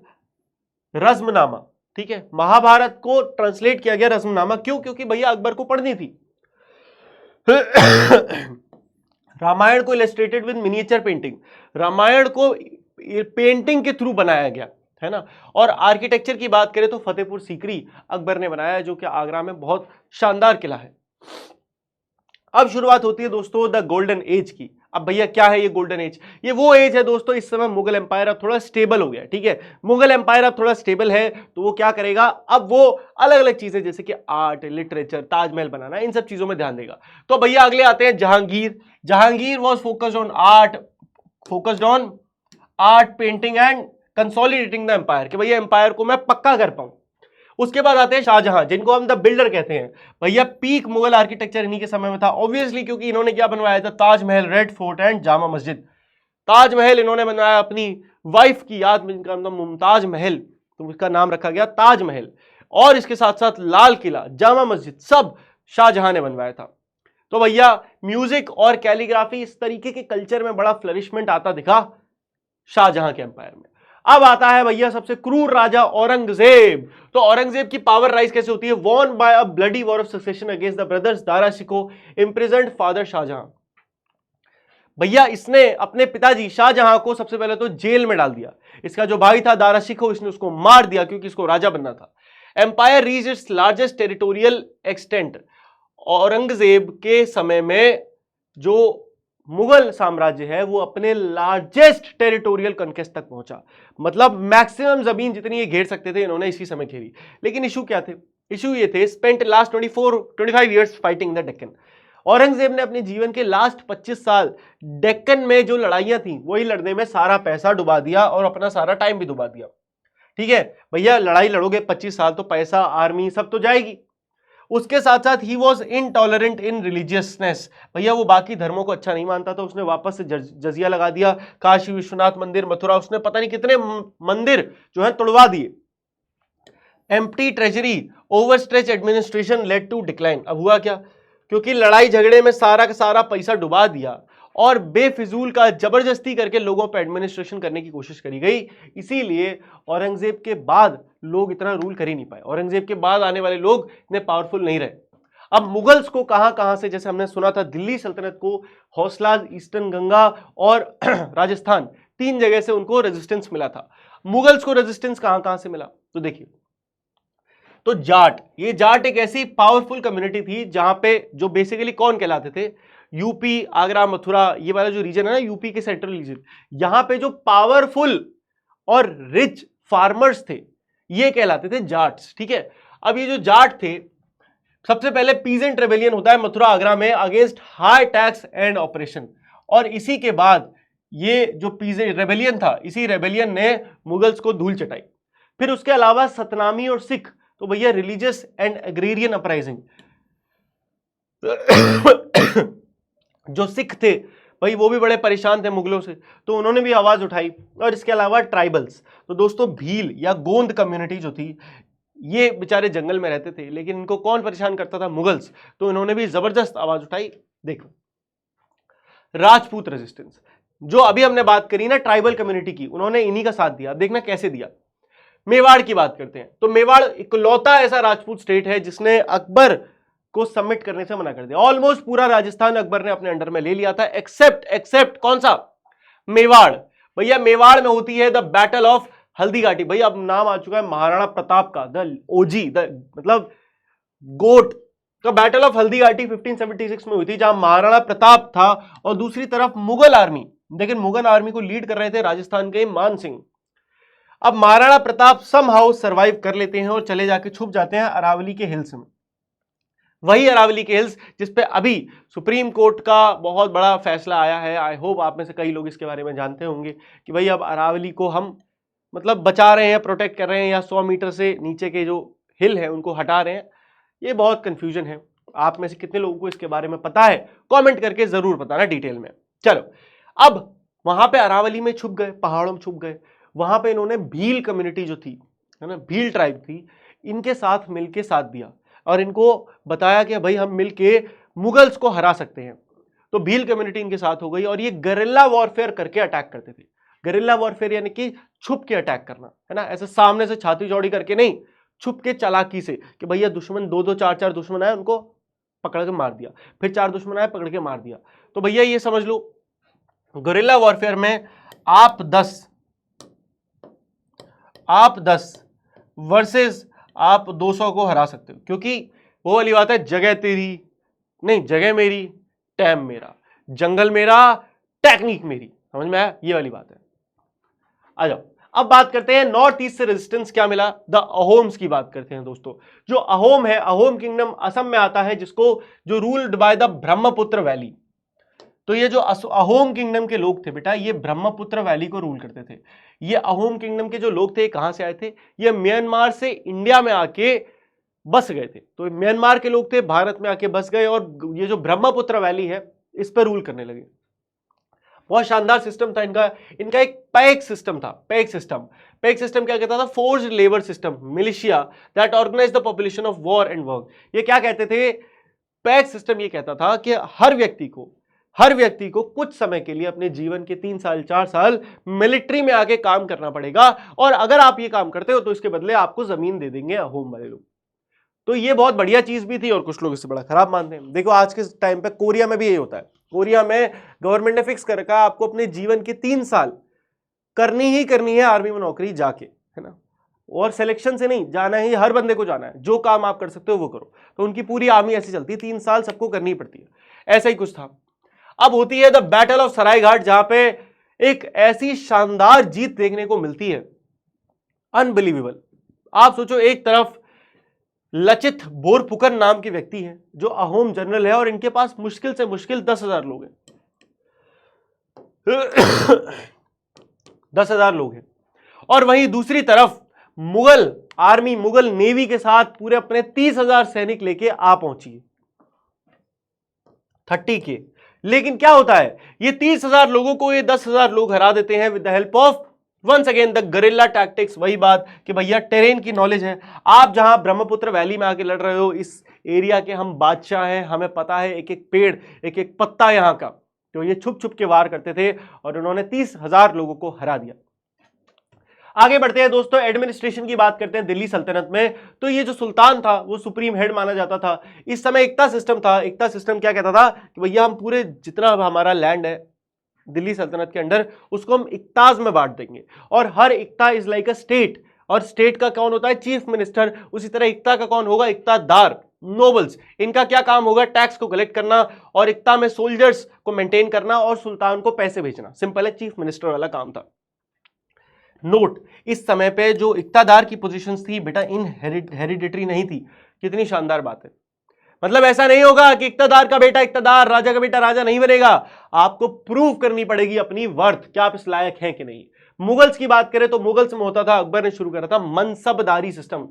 रज्मनामा। ठीक है, महाभारत को ट्रांसलेट किया गया रज्मनामा। क्यों? क्योंकि भैया अकबर को पढ़नी थी। रामायण को illustrated with miniature painting, Ramayana को पेंटिंग के थ्रू बनाया गया, है ना। और आर्किटेक्चर की बात करें तो फतेहपुर सीकरी अकबर ने बनाया, जो कि आगरा में बहुत शानदार किला है। अब शुरुआत होती है दोस्तों द गोल्डन एज की। अब भैया क्या है ये गोल्डन एज? ये वो एज है दोस्तों, इस समय मुगल एम्पायर अब थोड़ा स्टेबल हो गया। ठीक है, मुगल एम्पायर अब थोड़ा स्टेबल है, तो वो क्या करेगा, अब वो अलग अलग चीजें जैसे कि आर्ट, लिटरेचर, ताजमहल बनाना, इन सब चीजों में ध्यान देगा। तो भैया अगले आते हैं Jahangir. Jahangir was focused on art, painting and consolidating the empire, कि भैया एम्पायर को मैं पक्का कर पाऊं। उसके बाद आते हैं शाहजहां, जिनको हम द बिल्डर कहते हैं। भैया पीक मुगल आर्किटेक्चर इन्हीं के समय में था, ऑब्वियसली, क्योंकि इन्होंने क्या बनवाया था, Taj Mahal, red fort and Jama Masjid. Taj Mahal इन्होंने बनवाया अपनी वाइफ की याद में, जिनका नाम मुमताज महल, तो उसका नाम रखा गया ताजमहल। और इसके साथ साथ लाल किला, जामा मस्जिद, सब शाहजहां ने बनवाया था। तो भैया म्यूजिक और कैलीग्राफी, इस तरीके के कल्चर में बड़ा फ्लरिशमेंट आता दिखा शाहजहां के एम्पायर में। अब आता है भैया सबसे क्रूर राजा औरंगजेब। तो औरंगजेब की पावर राइज कैसे होती है, won by a bloody war of succession against the brothers Dara Shikoh, imprisoned father Shah Jahan. भैया इसने अपने पिताजी शाहजहां को सबसे पहले तो जेल में डाल दिया। इसका जो भाई था दारा शिकोह, इसने उसको मार दिया क्योंकि इसको राजा बनना था। Empire reach its largest territorial extent. Aurangzeb के समय में जो मुगल साम्राज्य है वो अपने लार्जेस्ट टेरिटोरियल कॉन्क्वेस्ट तक पहुंचा, मतलब मैक्सिमम जमीन जितनी ये घेर सकते थे इन्होंने इसी समय घेरी। लेकिन इशू क्या थे, इशू ये थे, spent last 25 years fighting the Deccan. Aurangzeb ने अपने जीवन के लास्ट 25 साल डेक्कन में जो लड़ाइयां थी वही लड़ने में सारा पैसा डुबा दिया और अपना सारा टाइम भी डुबा दिया। ठीक है भैया, लड़ाई लड़ोगे 25 साल तो पैसा, आर्मी सब तो जाएगी। उसके साथ साथ he was intolerant in religiousness. भैया वो बाकी धर्मों को अच्छा नहीं मानता था, उसने वापस से जजिया लगा दिया। काशी विश्वनाथ मंदिर, मथुरा, उसने पता नहीं कितने मंदिर जो है तोड़वा दिए। Empty treasury, overstretch administration led to decline. अब हुआ क्या, क्योंकि लड़ाई झगड़े में सारा का सारा पैसा डुबा दिया और बेफिजूल का जबरदस्ती करके लोगों पर एडमिनिस्ट्रेशन करने की कोशिश करी गई, इसीलिए औरंगजेब के बाद लोग इतना रूल कर ही नहीं पाए। औरंगजेब के बाद आने वाले लोग इतने पावरफुल नहीं रहे। अब मुगल्स को कहां कहां से, जैसे हमने सुना था दिल्ली सल्तनत को हौसलाज, ईस्टर्न गंगा और राजस्थान, 3 जगह से उनको रेजिस्टेंस मिला था। मुगल्स को रेजिस्टेंस कहां कहां से मिला, तो देखिए, तो जाट, ये जाट एक ऐसी पावरफुल कम्युनिटी थी जहां पे जो बेसिकली कौन कहलाते थे, यूपी, आगरा, मथुरा, ये वाला जो रीजन है ना, यूपी के सेंट्रल रीजन, यहां पे जो पावरफुल और रिच फार्मर्स थे ये कहलाते थे जाट्स। ठीक है, अब ये जो जाट थे, सबसे पहले पीजेंट रेबेलियन होता है मथुरा आगरा में against high tax and operation, और इसी के बाद ये जो पीजेंट रेबेलियन था, इसी रेबेलियन ने मुगल्स को धूल चटाई। फिर उसके अलावा सतनामी और सिख, तो भैया रिलीजियस एंड एग्रेरियन अपराइजिंग। जो सिख थे भाई वो भी बड़े परेशान थे मुगलों से, तो उन्होंने भी आवाज उठाई। और इसके अलावा ट्राइबल्स, तो दोस्तों भील या गोंद कम्युनिटी जो थी, ये बेचारे जंगल में रहते थे, लेकिन इनको कौन परेशान करता था, मुगल्स, तो इन्होंने भी जबरदस्त आवाज उठाई। देखो राजपूत रेजिस्टेंस, जो अभी हमने बात करी ना ट्राइबल कम्युनिटी की, उन्होंने इन्हीं का साथ दिया। देखना कैसे दिया। मेवाड़ की बात करते हैं, तो मेवाड़ इकलौता ऐसा राजपूत स्टेट है जिसने अकबर को सबमिट करने से मना कर दिया। ऑलमोस्ट पूरा राजस्थान अकबर ने अपने अंडर में ले लिया था, एक्सेप्ट कौन सा, मेवाड़। भैया मेवाड़ में होती है द बैटल ऑफ हल्दीघाटी। भैया अब नाम आ चुका है महाराणा प्रताप का, द ओजी, मतलब गोट का बैटल ऑफ हल्दीघाटी 1576 में हुई थी, जहां महाराणा प्रताप था और दूसरी तरफ मुगल आर्मी, लेकिन मुगल आर्मी को लीड कर रहे थे राजस्थान के मान सिंह। अब महाराणा प्रताप समहाउ सरवाइव कर लेते हैं और चले जाके छुप जाते हैं अरावली के हिल्स में। वही अरावली के हिल्स जिसपे अभी सुप्रीम कोर्ट का बहुत बड़ा फैसला आया है। आई होप आप में से कई लोग इसके बारे में जानते होंगे कि भाई अब अरावली को हम मतलब बचा रहे हैं, प्रोटेक्ट कर रहे हैं, या 100 मीटर से नीचे के जो हिल है उनको हटा रहे हैं, ये बहुत कंफ्यूजन है। आप में से कितने लोगों को इसके बारे में पता है, कमेंट करके जरूर बताना डिटेल में। चलो, अब वहां पे अरावली में छुप गए, पहाड़ों में छुप गए, वहां पे इन्होंने भील कम्युनिटी जो थी, है ना, भील ट्राइब थी, इनके साथ मिलके साथ दिया और इनको बताया कि भाई हम मिलके मुगल्स को हरा सकते हैं। तो भील कम्युनिटी इनके साथ हो गई और ये गरिल्ला वॉरफेयर करके अटैक करते थे। गरिल्ला वॉरफेयर यानी कि छुप के अटैक करना, है ना, ऐसे सामने से छाती चौड़ी करके नहीं, छुप के चालाकी से कि भैया दुश्मन 2-2 4-4 दुश्मन आए, उनको पकड़ के मार दिया, फिर 4 दुश्मन आए, पकड़ के मार दिया। तो भैया ये समझ लो गरिल्ला वॉरफेयर में आप 10 वर्सेस आप 200 को हरा सकते हो, क्योंकि वो वाली बात है, जगह तेरी नहीं, जगह मेरी, टाइम मेरा, जंगल मेरा, टेक्निक मेरी, समझ में आया, ये वाली बात है। आ जाओ, अब बात करते हैं नॉर्थ ईस्ट से रेजिस्टेंस क्या मिला, द अहोम्स की बात करते हैं दोस्तों। जो अहोम है, अहोम किंगडम असम में आता है, जिसको जो ruled by the Brahmaputra valley. तो ये जो अहोम किंगडम के लोग थे बेटा, ये ब्रह्मपुत्र वैली को रूल करते थे। ये अहोम किंगडम के जो लोग थे कहां से आए थे, ये म्यांमार से इंडिया में आके बस गए थे। तो म्यांमार के लोग थे, भारत में आके बस गए और ये जो ब्रह्मपुत्र वैली है इस पर रूल करने लगे। बहुत शानदार सिस्टम था इनका। इनका एक पैक सिस्टम था, पैक सिस्टम क्या कहता था, forced labour system, militia that organise the population of war and work. ये क्या कहते थे, पैक सिस्टम ये कहता था कि हर व्यक्ति को कुछ समय के लिए अपने जीवन के 3 साल 4 साल मिलिट्री में आके काम करना पड़ेगा, और अगर आप ये काम करते हो तो इसके बदले आपको जमीन दे देंगे अहोम वाले लोग। तो ये बहुत बढ़िया चीज भी थी और कुछ लोग इससे बड़ा खराब मानते हैं। देखो आज के टाइम पे कोरिया में भी यही होता है। कोरिया में गवर्नमेंट ने फिक्स कर रखा, आपको अपने जीवन के 3 साल करनी है आर्मी में नौकरी जाके, है ना, और सिलेक्शन से नहीं, जाना ही, हर बंदे को जाना है, जो काम आप कर सकते हो वो करो। तो उनकी पूरी आर्मी ऐसी चलती है, 3 साल सबको करनी पड़ती है, ऐसा ही कुछ था। अब होती है द बैटल ऑफ सरायघाट, जहां पे एक ऐसी शानदार जीत देखने को मिलती है, अनबिलीवेबल। आप सोचो, एक तरफ लचित बोरफुकन नाम के व्यक्ति हैं जो अहोम जनरल है और इनके पास मुश्किल से मुश्किल 10,000 लोग हैं 10,000 लोग हैं। और वहीं दूसरी तरफ मुगल आर्मी, मुगल नेवी के साथ पूरे अपने 30,000 सैनिक लेके आ पहुंची है, 30 के। लेकिन क्या होता है, ये 30,000 लोगों को ये 10,000 लोग हरा देते हैं with the help of once again the guerrilla tactics. वही बात कि भैया टेरेन की नॉलेज है, आप जहां ब्रह्मपुत्र वैली में आके लड़ रहे हो, इस एरिया के हम बादशाह हैं, हमें पता है एक एक पेड़, एक एक पत्ता यहां का। तो ये छुप छुप के वार करते थे और उन्होंने 30,000 लोगों को हरा दिया। आगे बढ़ते हैं दोस्तों, एडमिनिस्ट्रेशन की बात करते हैं दिल्ली सल्तनत में। तो ये जो सुल्तान था वो सुप्रीम हेड माना जाता था। इस समय इक्ता सिस्टम था। इक्ता सिस्टम क्या कहता था कि भैया हम पूरे जितना हमारा लैंड है दिल्ली सल्तनत के अंडर, उसको हम इक्ताज में बांट देंगे, और हर इक्ता इज लाइक अ स्टेट, और स्टेट का कौन होता है, चीफ मिनिस्टर। उसी तरह इक्ता का कौन होगा, इक्तादार, नोबल्स। इनका क्या काम होगा, टैक्स को कलेक्ट करना और इक्ता में सोल्जर्स को मेंटेन करना और सुल्तान को पैसे भेजना। सिंपल है, चीफ मिनिस्टर वाला काम था। नोट, इस समय पे जो इक्तादार की पोजीशंस थी बेटा, इन हेरिडिटरी नहीं थी। कितनी शानदार बात है। मतलब ऐसा नहीं होगा कि इक्तादार का बेटा इक्तादार, राजा का बेटा राजा नहीं बनेगा। आपको प्रूव करनी पड़ेगी अपनी वर्थ, क्या आप इस लायक हैं कि नहीं। मुगल्स की बात करें तो मुगल्स में होता था, अकबर ने शुरू करा था मनसबदारी सिस्टम।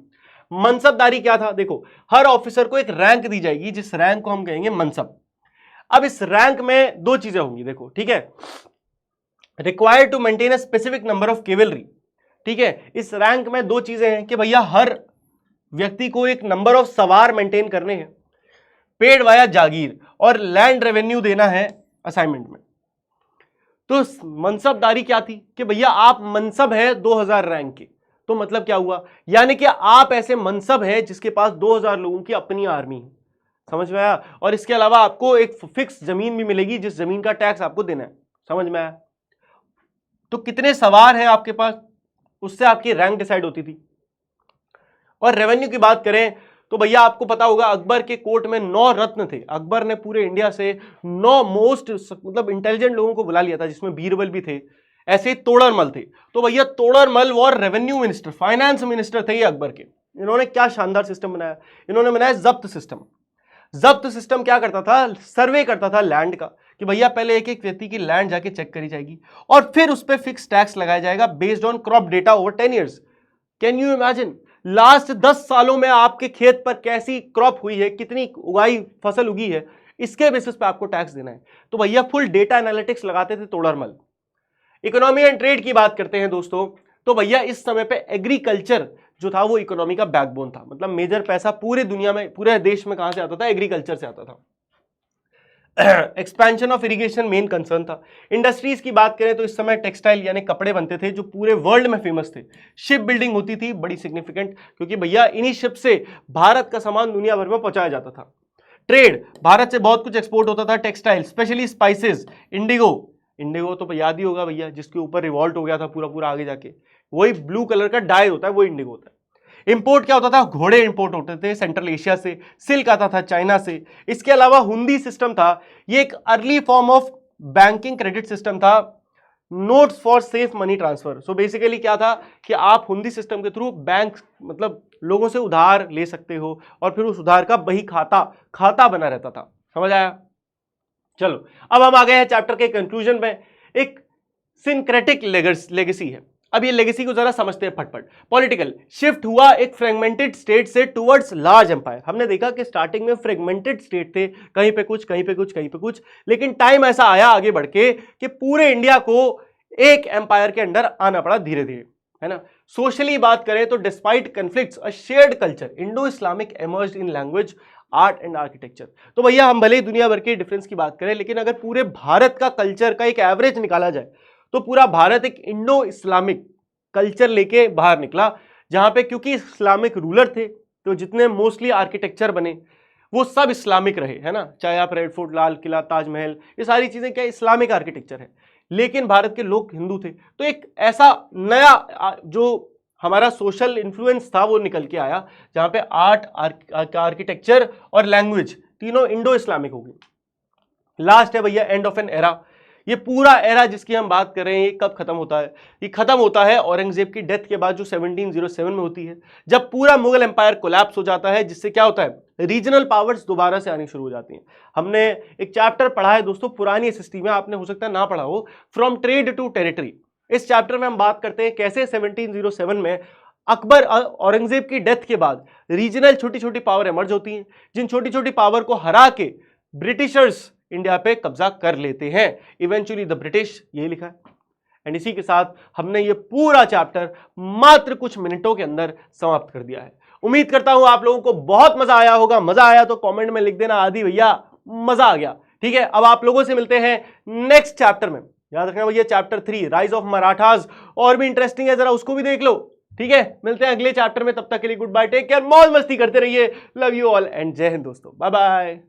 मनसबदारी क्या था, देखो, हर ऑफिसर को एक रैंक दी जाएगी, जिस रैंक को हम कहेंगे मनसब। अब इस रैंक में 2 चीजें होंगी, देखो, ठीक है, required to maintain a specific number of cavalry. ठीक है, इस रैंक में 2 चीजें हैं कि भैया हर व्यक्ति को एक नंबर ऑफ सवार मेंटेन करने हैं, पेड वाया जागीर, और लैंड रेवेन्यू देना है असाइनमेंट में। तो मनसबदारी क्या थी कि भैया आप मनसब है 2000 रैंक के। तो मतलब क्या हुआ, यानी कि आप ऐसे मनसब है जिसके पास 2000 लोगों की अपनी आर्मी है। समझ में आया। और इसके अलावा आपको एक फिक्स जमीन भी मिलेगी, जिस जमीन का टैक्स आपको देना है। समझ में आया। तो कितने सवार हैं आपके पास, उससे आपकी रैंक डिसाइड होती थी। और रेवेन्यू की बात करें तो भैया आपको पता होगा, अकबर के कोर्ट में 9 रत्न थे। अकबर ने पूरे इंडिया से 9 मोस्ट मतलब इंटेलिजेंट लोगों को बुला लिया था, जिसमें बीरबल भी थे, ऐसे ही तोड़रमल थे। तो भैया तोड़रमल और रेवेन्यू मिनिस्टर, फाइनेंस मिनिस्टर थे ये अकबर के। इन्होंने क्या शानदार सिस्टम बनाया, इन्होंने बनाया जब्त सिस्टम। जब्त सिस्टम क्या करता था, सर्वे करता था लैंड का कि भैया पहले एक एक व्यक्ति की लैंड जाके चेक करी जाएगी और फिर उस पर फिक्स टैक्स लगाया जाएगा based on crop data over 10 years. Can you imagine last 10 सालों में आपके खेत पर कैसी क्रॉप हुई है, कितनी उगाई फसल उगी है, इसके बेसिस पे आपको टैक्स देना है। तो भैया फुल डेटा एनालिटिक्स लगाते थे तोड़रमल। इकोनॉमी एंड ट्रेड की बात करते हैं दोस्तों, तो भैया इस समय पे एग्रीकल्चर जो था वो इकोनॉमी का बैकबोन था। मतलब मेजर पैसा पूरे दुनिया में, पूरे देश में कहां से आता था? एग्रीकल्चर से आता था। Expansion of irrigation main concern था। इंडस्ट्रीज की बात करें तो इस समय टेक्सटाइल यानी कपड़े बनते थे जो पूरे वर्ल्ड में फेमस थे। शिप बिल्डिंग होती थी बड़ी सिग्निफिकेंट, क्योंकि भैया इन्हीं शिप से भारत का सामान दुनिया भर में पहुंचाया जाता था। ट्रेड, भारत से बहुत कुछ एक्सपोर्ट होता था। Textile, specially spices, Indigo. Indigo तो याद ही होगा भैया, जिसके ऊपर रिवॉल्ट हो गया था पूरा पूरा आगे जाके, वही ब्लू कलर का डाई होता है, वो इंडिगो होता है। इंपोर्ट क्या होता था? घोड़े इंपोर्ट होते थे सेंट्रल एशिया से, सिल्क आता था चाइना से। इसके अलावा हुंडी सिस्टम था, ये एक early form of banking credit system था, notes for safe money transfer. So basically क्या था कि आप हुंडी सिस्टम के थ्रू बैंक, मतलब लोगों से उधार ले सकते हो और फिर उस उधार का बही खाता बना रहता था। समझ आया? चलो अब हम आ गए हैं चैप्टर के कंक्लूजन में। एक सिंक्रेटिक लेगेसी है। अब ये लेगेसी को जरा समझते हैं फटफट। पॉलिटिकल शिफ्ट हुआ एक फ्रेगमेंटेड स्टेट से टुवर्ड्स लार्ज एम्पायर। हमने देखा कि स्टार्टिंग में फ्रेगमेंटेड स्टेट थे, कहीं पे कुछ कहीं पे कुछ कहीं पे कुछ, लेकिन टाइम ऐसा आया आगे बढ़ के कि पूरे इंडिया को एक एम्पायर के अंडर आना पड़ा धीरे धीरे, है ना। सोशली बात करें तो despite conflicts a shared culture Indo Islamic emerged in language, art and architecture. तो भैया हम भले ही दुनिया भर के डिफरेंस की बात करें, लेकिन अगर पूरे भारत का कल्चर का एक एवरेज निकाला जाए तो पूरा भारत एक इंडो इस्लामिक कल्चर लेके बाहर निकला, जहां पे क्योंकि इस्लामिक रूलर थे तो जितने मोस्टली आर्किटेक्चर बने वो सब इस्लामिक रहे, है ना। चाहे आप रेड फोर्ट, लाल किला, ताजमहल, ये सारी चीजें क्या इस्लामिक आर्किटेक्चर है, लेकिन भारत के लोग हिंदू थे। तो एक ऐसा नया जो हमारा सोशल इन्फ्लुएंस था वो निकल के आया, जहां पे आर्ट, आर्किटेक्चर और लैंग्वेज तीनों इंडो इस्लामिक हो गई। लास्ट है भैया एंड ऑफ एन एरा। ये पूरा एरा जिसकी हम बात कर रहे हैं, ये कब खत्म होता है? ये खत्म होता है औरंगजेब की डेथ के बाद, जो 1707 में होती है, जब पूरा मुगल एम्पायर कोलैप्स हो जाता है, जिससे क्या होता है? रीजनल पावर्स दोबारा से आनी शुरू हो जाती हैं। हमने एक चैप्टर पढ़ा है दोस्तों पुरानी एसएसटी में, आपने हो सकता है ना पढ़ा हो, फ्रॉम ट्रेड टू टेरिटरी। इस चैप्टर में हम बात करते हैं कैसे 1707 में अकबर औरंगजेब की डेथ के बाद रीजनल छोटी छोटी पावर एमर्ज होती हैं, जिन छोटी छोटी पावर को हरा के ब्रिटिशर्स इंडिया पे कब्जा कर लेते हैं, इवेंचुअली द ब्रिटिश, ये लिखा है। एंड इसी के साथ हमने ये पूरा चैप्टर मात्र कुछ मिनटों के अंदर समाप्त कर दिया है। उम्मीद करता हूं आप लोगों को बहुत मजा आया होगा। मजा आया तो कमेंट में लिख देना आदि भैया मजा आ गया, ठीक है। अब आप लोगों से मिलते हैं नेक्स्ट चैप्टर में। याद रखना भैया चैप्टर 3 राइज ऑफ मराठास और भी इंटरेस्टिंग है, जरा उसको भी देख लो, ठीक है। मिलते हैं अगले चैप्टर में, तब तक के लिए गुड बाय, टेक केयर, मौज मस्ती करते रहिए, लव यू ऑल एंड जय हिंद दोस्तों, बाय बाय।